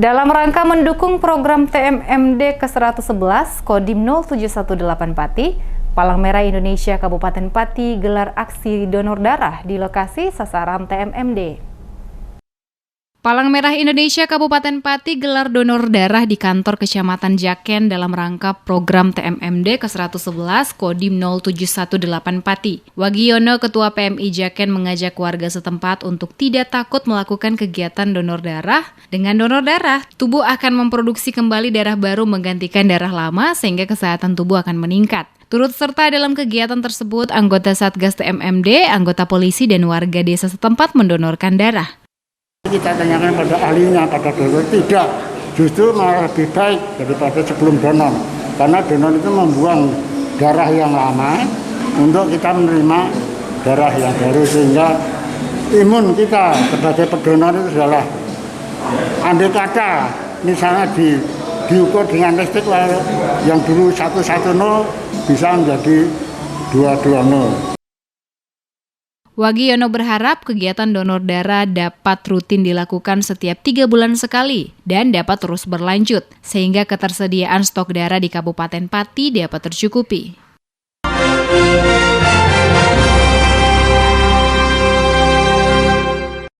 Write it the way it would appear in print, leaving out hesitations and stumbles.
Dalam rangka mendukung program TMMD ke-111 Kodim 0718 Pati, Palang Merah Indonesia Kabupaten Pati gelar aksi donor darah di lokasi sasaran TMMD. Palang Merah Indonesia Kabupaten Pati gelar donor darah di kantor Kecamatan Jaken dalam rangka program TMMD ke-111 Kodim 0718 Pati. Wagiono, Ketua PMI Jaken, mengajak warga setempat untuk tidak takut melakukan kegiatan donor darah. Dengan donor darah, tubuh akan memproduksi kembali darah baru menggantikan darah lama sehingga kesehatan tubuh akan meningkat. Turut serta dalam kegiatan tersebut, anggota Satgas TMMD, anggota polisi, dan warga desa setempat mendonorkan darah. Kita tanyakan pada ahlinya, pada donor tidak, justru malah lebih baik daripada sebelum donor. Karena donor itu membuang darah yang lama untuk kita menerima darah yang baru, sehingga imun kita sebagai pendonor itu adalah andai kata misalnya diukur dengan listrik yang dulu 110 bisa menjadi 220. Wagiono berharap kegiatan donor darah dapat rutin dilakukan setiap 3 bulan sekali dan dapat terus berlanjut, sehingga ketersediaan stok darah di Kabupaten Pati dapat tercukupi.